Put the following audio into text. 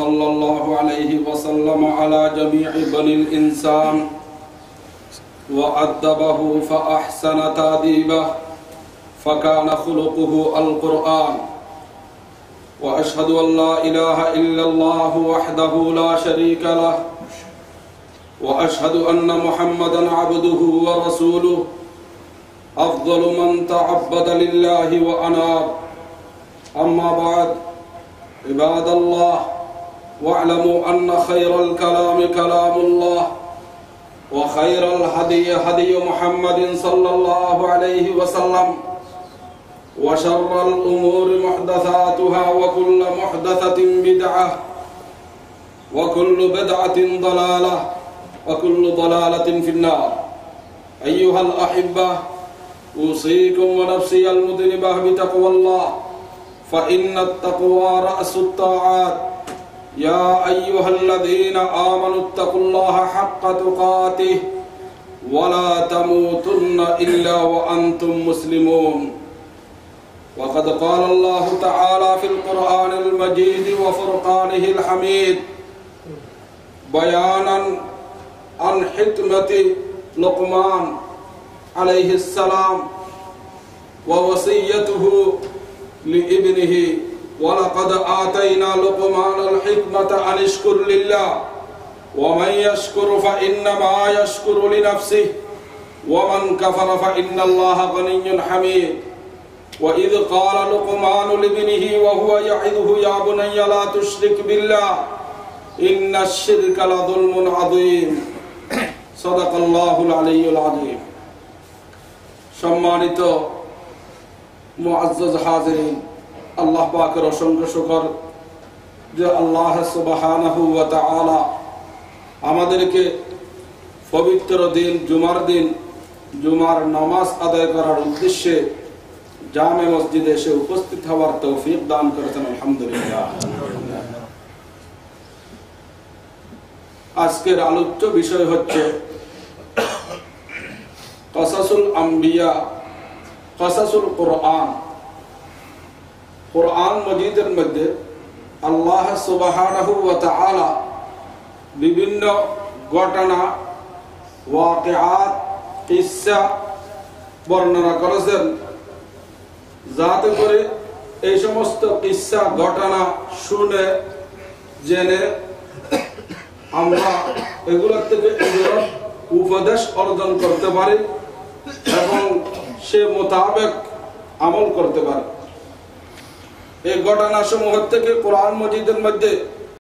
صلى الله عليه وسلم على جميع بني الإنسان وأدبه فأحسن تأديبه فكان خلقه القرآن وأشهد أن لا إله إلا الله وحده لا شريك له وأشهد أن محمدا عبده ورسوله أفضل من تعبد لله وأناب أما بعد عباد الله واعلموا أن خير الكلام كلام الله وخير الهدي هدي محمد صلى الله عليه وسلم وشر الأمور محدثاتها وكل محدثة بدعة وكل بدعة ضلالة وكل ضلالة في النار أيها الأحبة أوصيكم ونفسي المذنبة بتقوى الله فإن التقوى رأس الطاعات يا أيها الذين آمنوا اتقوا الله حق تقاته ولا تموتن إلا وأنتم مسلمون وقد قال الله تعالى في القرآن المجيد وفرقانه الحميد بيانا عن حكمة لقمان عليه السلام ووصيته لابنه ولقد آتينا لقمان الحكمة أن اشكر لله ومن يشكر فإنما يشكر لنفسه ومن كفر فإن الله غني حميد وإذ قال لقمان لابنه وهو يعظه يا بني لا تشرك بالله إن الشرك لظلم عظيم صدق الله العلي العظيم সম্মানিত মুআজ্জাজ হাজিরিন আল্লাহ পাকের অসংখ্য শুকর যে আল্লাহ সুবহানাহু ওয়া তাআলা আমাদেরকে পবিত্র দিন জুমার নামাজ আদায় করার উদ্দেশ্যে জামে মসজিদে এসে উপস্থিত হওয়ার তৌফিক দান করেছেন আলহামদুলিল্লাহ। আজকের আলোচ্য বিষয় হচ্ছে কাসাসুল আম্বিয়া কাসাসুল কোরআন। কোরআন মজিদের মধ্যে আল্লাহ সুবহানাহু ওয়া তাআলা বিভিন্ন ঘটনা ওয়াকিআত কিসসা বর্ণনা করেছেন যাতে করে এই সমস্ত কিসসা ঘটনা শুনে জেনে আমরা এগুলোর থেকে উপদেশ অর্জন করতে পারি এবং সে মোতাবেক আমল করতে পারি। এই ঘটনা সমূহ থেকে কোরআন মজিদের মধ্যে